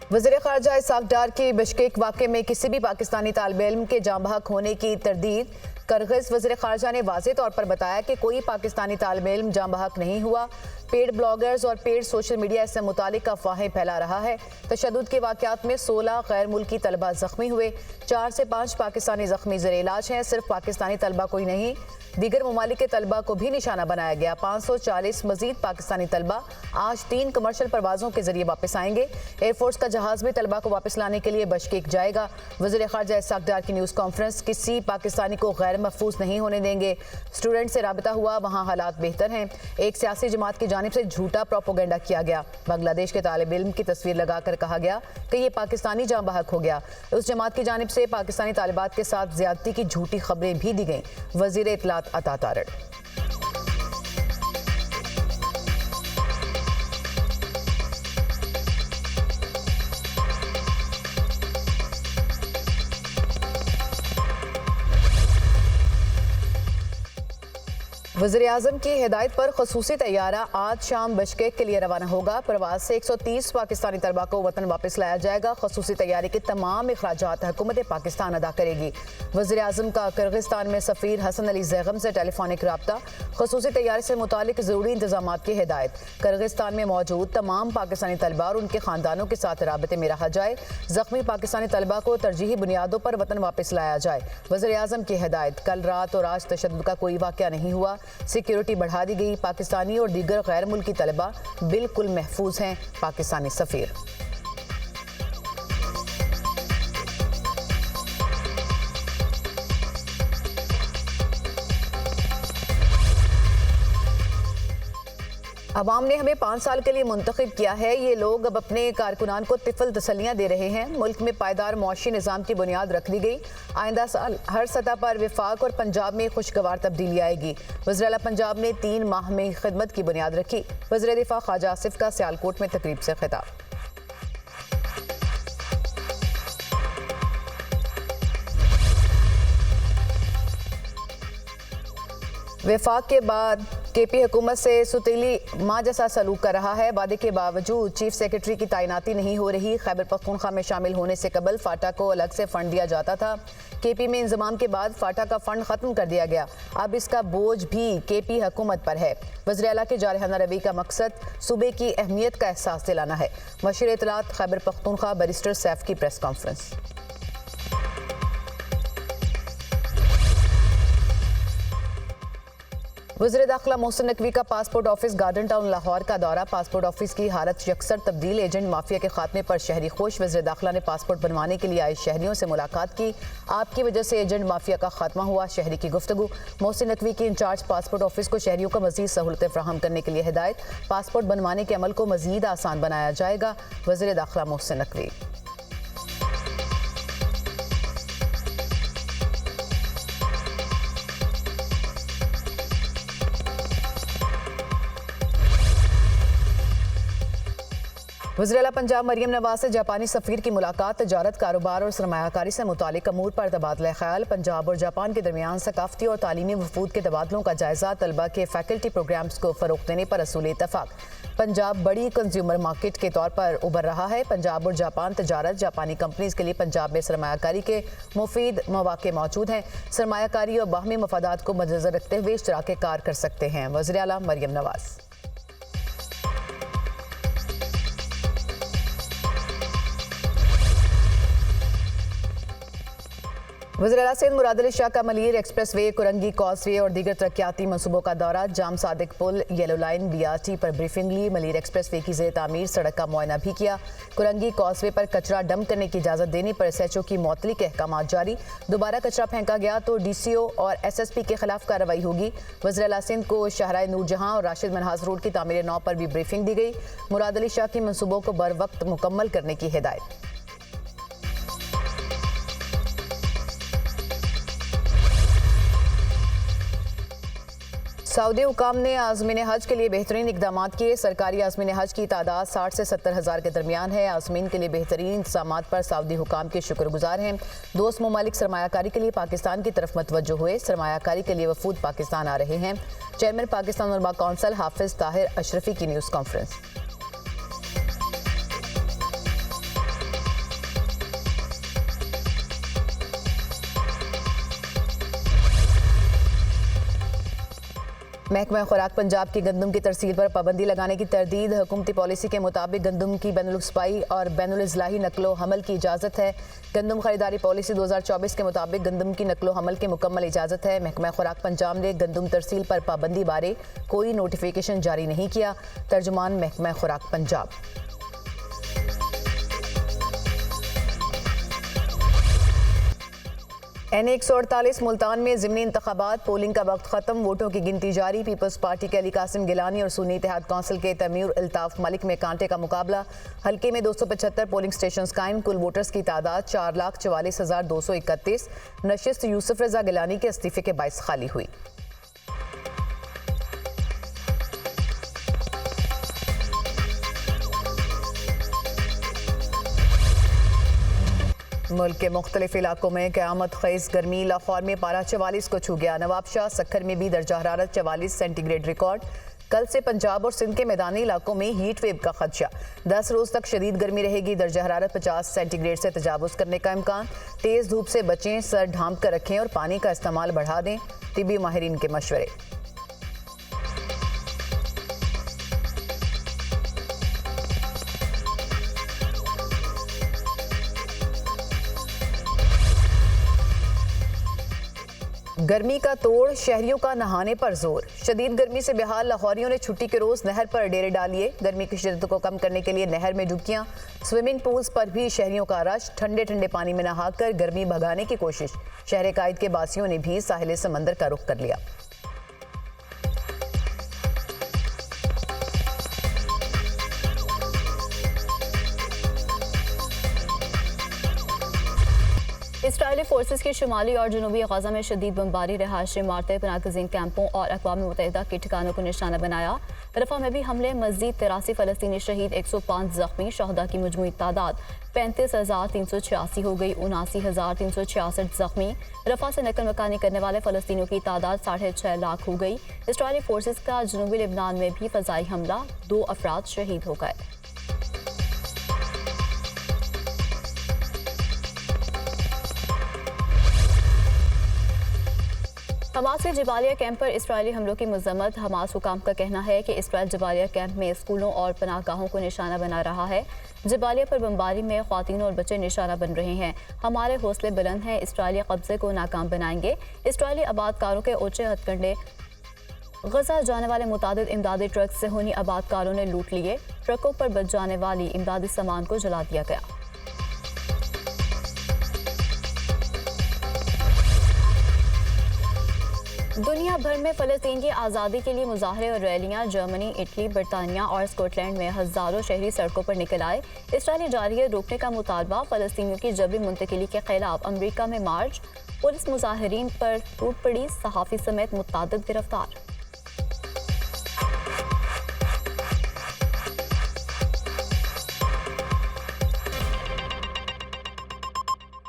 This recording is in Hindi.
वज़ीर ख़ारजा इसहाक़ डार की बिश्केक वाक़े में किसी भी पाकिस्तानी तालिब इल्म के जाँ बहक होने की तरदीद करगिज़ वज़ीर ख़ारजा ने वाज़ेह तौर पर बताया कि कोई पाकिस्तानी तालिब इल्म जाँ बहक नहीं हुआ। पेड ब्लॉगर्स और पेड सोशल मीडिया इससे मुतालिक अफवाहें फैला रहा है। तशद्दुद के वाक़यात में 16 गैर मुल्की तलबा ज़ख्मी हुए, 4 से 5 पाकिस्तानी ज़ख्मी ज़ेर इलाज हैं। सिर्फ पाकिस्तानी तलबा कोई नहीं, दीगर ममालिक के तलबा को भी निशाना बनाया गया। 540 मजीद पाकिस्तानी तलबा आज 3 कमर्शल परवाज़ों के जरिए वापस आएंगे। एयरफोर्स का जहाज़ भी तलबा को वापस लाने के लिए बिश्केक जाएगा। वज़ीर ख़ारजा इसहाक़ डार की न्यूज़ कॉन्फ्रेंस, किसी पाकिस्तानी को गैर महफूज नहीं होने देंगे। स्टूडेंट से राबिता हुआ, वहाँ हालात बेहतर हैं। एक सियासी जमात की जानिब से झूठा प्रोपोगेंडा किया गया। बांग्लादेश के तालिब इल्म की तस्वीर लगाकर कहा गया कि ये पाकिस्तानी जाँ बहक हो गया। उस जमात की जानिब से पाकिस्तानी तालिबात के साथ ज्यादती की झूठी खबरें भी दी गईं। वज़ीर इत्तलात अता तारड़। वज़ीर आज़म की हिदायत पर खसूसी तैयारा आज शाम बिश्केक के लिए रवाना होगा। प्रवास से 130 पाकिस्तानी तलबा को वतन वापस लाया जाएगा। खसूसी तैयारी के तमाम अखराजात हुकूमत पाकिस्तान अदा करेगी। वज़ीर आज़म का किर्गिस्तान में सफ़ीर हसन अली ज़ैगम से टेलीफोनिक रब्ता। खसूसी तैयारी से मुतालिक ज़रूरी इंतजामात की हिदायत। किर्गिस्तान में मौजूद तमाम पाकिस्तानी तलबा और उनके ख़ानदानों के साथ राबते में रहा जाए। ज़ख्मी पाकिस्तानी तलबा को तरजीही बुनियादों पर वतन वापस लाया जाए। वज़ीर आज़म की हिदायत। कल रात और आज तशद्दुद का कोई वाक़या नहीं हुआ। सिक्योरिटी बढ़ा दी गई। पाकिस्तानी और दीगर गैर मुल्की तलबा बिल्कुल महफूज हैं। पाकिस्तानी सफ़ीर। अवाम ने हमें 5 साल के लिए मुंतखब किया है। ये लोग अब अपने कारकुनान को तिफल तसल्लियाँ दे रहे हैं। मुल्क में पायदार मुआशी निज़ाम की बुनियाद रख दी गई। आइंदा साल हर सतह पर विफाक और पंजाब में खुशगवार तब्दीली आएगी। वज़ीर आला पंजाब ने 3 माह में खिदमत की बुनियाद रखी। वज़ीर दिफा ख्वाजा आसिफ का सियालकोट में तकरीब से खिताब। विफाक के बाद केपी हुकूमत से सुतीली माँ जैसा सलूक कर रहा है। वादे के बावजूद चीफ सेक्रेटरी की तैनाती नहीं हो रही। खैबर पख्तूनख्वा में शामिल होने से कबल फाटा को अलग से फंड दिया जाता था। केपी में इंजमाम के बाद फाटा का फंड खत्म कर दिया गया। अब इसका बोझ भी केपी हुकूमत पर है। वज़ीर आला के जारहाना रवैये का मकसद सूबे की अहमियत का एहसास दिलाना है। मशीर इत्तलात खैबर पख्तूनख्वा बैरिस्टर सैफ की प्रेस कॉन्फ्रेंस। वज़ीर दाखिला मोहसिन नकवी का passport office garden town Lahore का दौरा। पासपोर्ट ऑफिस की हालत यकसर तब्दील। एजेंट माफिया के खात्मे पर शहरी खुश। वज़ीर दाखिला ने पासपोर्ट बनवाने के लिए आए शहरियों से मुलाकात की। आपकी वजह से एजेंट माफिया का खात्मा हुआ, शहरी की गुफ्तगू। मोहसिन नकवी की इंचार्ज पासपोर्ट ऑफिस को शहरियों को मजीद सहूलतें फराहम करने के लिए हिदायत। पासपोर्ट बनवाने के अमल को मजीद आसान बनाया जाएगा। वज़ीर दाखिला मोहसिन नकवी। वज़ीर आला पंजाब मरियम नवाज से जापानी सफ़ीर की मुलाकात। तजारत, कारोबार और सरमायाकारी से मुतालिक अमूर पर तबादला ख्याल। पंजाब और जापान के दरमियान सकाफती और तालीमी वफूद के तबादलों का जायजा। तलबा के फैकल्टी प्रोग्राम्स को फ़रोग़ देने पर असूल इत्तफ़ाक़। पंजाब बड़ी कंज्यूमर मार्केट के तौर पर उभर रहा है। पंजाब और जापान तजारत। जापानी कंपनीज़ के लिए पंजाब में सरमायाकारी के मुफीद मौक़े मौजूद हैं। सरमायाकारी और बाहमी मफादात को मद्देनज़र रखते हुए इश्तराक कार कर सकते हैं। वज़ीर आला मरियम नवाज। वज़ीर आला सिंध मुराद अली शाह का Malir express way, Korangi causeway और दीगर तरक्याती मनसूबों का दौरा। जाम सादिक पुल, येलो लाइन, BRT पर ब्रीफिंग ली। मलीर एक्सप्रेस वे की ज़ेर तामीर सड़क का मुआयना भी किया। कुरंगी कॉजवे पर कचरा डंप करने की इजाज़त देने पर SHO की मुअत्तली के अहकाम जारी। दोबारा कचरा फेंका गया तो DCO और SSP के खिलाफ कार्रवाई होगी। वज़ीर आला सिंध को शाहराह नूरजहां और राशिद मनहाज रोड की तामीर नौ पर भी ब्रीफिंग दी गई। मुराद अली शाह की मनसूबों को बर वक्त मुकम्मल करने की हिदायत। सऊदी हुकाम ने आज़मीन हज के लिए बेहतरीन इकदाम किए। सरकारी आज़मीन हज की तादाद 60 से 70 हज़ार के दरमियान है। आज़मीन के लिए बेहतरीन इंतजाम पर सऊदी हुकाम के शुक्रगुजार हैं। दोस्त ममालिक सरमायाकारी के लिए पाकिस्तान की तरफ मतवज्जो हुए। सरमायाकारी के लिए वफूद पाकिस्तान आ रहे हैं। चेयरमैन पाकिस्तान उलमा कौंसिल हाफिज ताहिर अशरफी की न्यूज़ कॉन्फ्रेंस। महकमा खुराक पंजाब की गंदम की तरसील पर पाबंदी लगाने की तरदीद। हुकूमती पॉलिसी के मुताबिक गंदम की बैनुल-सूबाई और बैनुल-इज़लाही नकलो हमल की इजाज़त है। गंदम खरीदारी पॉलिसी 2024 के मुताबिक गंदम की नकलो हमल की मुकम्मल इजाज़त है। महकमा खुराक पंजाब ने गंदम तरसील पर पाबंदी बारे कोई नोटिफिकेशन जारी नहीं किया। तर्जुमान महकमा खुराक पंजाब। N148 मुल्तान में ज़िमनी इंतखाबात, पोलिंग का वक्त ख़त्म, वोटों की गिनती जारी। पीपल्स पार्टी के अली कासिम गिलानी और सुन्नी इत्तेहाद कौंसिल के तमीर अल्ताफ़ मलिक में कांटे का मुकाबला। हल्के में 275 पोलिंग स्टेशन कायम। कुल वोटर्स की तादाद 4,44,231। नशिस्त यूसुफ रजा गिलानी के इस्तीफे के बाइस खाली हुई। मुल्क के मुख्तलिफ इलाकों में क़यामत ख़ेज़ गर्मी। लाहौर में पारा 44 को छू गया। नवाबशाह सक्खर में भी दर्जा हरारत 44 सेंटीग्रेड रिकॉर्ड। कल से पंजाब और सिंध के मैदानी इलाकों में हीट वेव का खदशा। 10 रोज़ तक शदीद गर्मी रहेगी। दर्जा हरारत 50 सेंटीग्रेड से तजावुज़ करने का इम्कान। तेज़ धूप से बचें, सर ढांप कर रखें और पानी का इस्तेमाल बढ़ा दें। तिबी माहिरीन के मशवरे। गर्मी का तोड़, शहरियों का नहाने पर जोर। शदीद गर्मी से बेहाल लाहौरियों ने छुट्टी के रोज नहर पर डेरे डालिए। गर्मी की शिद्दत को कम करने के लिए नहर में डुबकियां। स्विमिंग पूल्स पर भी शहरियों का रश। ठंडे ठंडे पानी में नहाकर गर्मी भगाने की कोशिश। शहर कायद के बासियों ने भी साहिल समंदर का रुख कर लिया। इसराइली फोर्सेस की शुमाली और जनूबी गजा में शदीद बमबारी, रहायशी इमारतें, पनागज़ीन कैंपों और अक़वाम मुत्तहिदा के ठिकानों को निशाना बनाया। रफ़ा में भी हमले, मज़ीद 83 फ़लस्तीनी शहीद, 105 ज़ख्मी। शहदा की मजमूई तादाद 35,386 हो गई, 79,366 ज़ख्मी। रफ़ा से नकल मकानी करने वाले फ़लस्तीनियों की तादाद 6.5 लाख हो गई। इसराइली फोर्सेस का जनूबी लेबनान में भी फ़ज़ाई हमला, 2 अफराद शहीद हो गए। हमास के जबालिया कैंप पर इसराइली हमलों की मजम्मत। हमास हुकाम का कहना है कि इसराइल जबालिया कैंप में स्कूलों और पनाहगाहों को निशाना बना रहा है। जबालिया पर बमबारी में ख्वातीन और बच्चे निशाना बन रहे हैं। हमारे हौसले बुलंद हैं, इसराइली कब्जे को नाकाम बनाएंगे। इसराइली आबादकारों के ऊंचे हथकंडे। गजा जाने वाले मुतादिद इमदादी ट्रक सेहूनी आबादकारों ने लूट लिए। ट्रकों पर बच जाने वाली इमदादी सामान को जला दिया गया। दुनिया भर में फ़लस्तीन की आज़ादी के लिए मुजाहरे और रैलियां। जर्मनी, इटली, बरतानिया और स्कॉटलैंड में हज़ारों शहरी सड़कों पर निकल आए। इसराइली जारियत रोकने का मुतालबा। फ़लस्तीनियों की जबरी मुंतकिली के खिलाफ अमरीका में मार्च। पुलिस मुजाहिरीन पर टूट पड़ी। सहाफ़ी समेत मुतअद्दिद गिरफ्तार।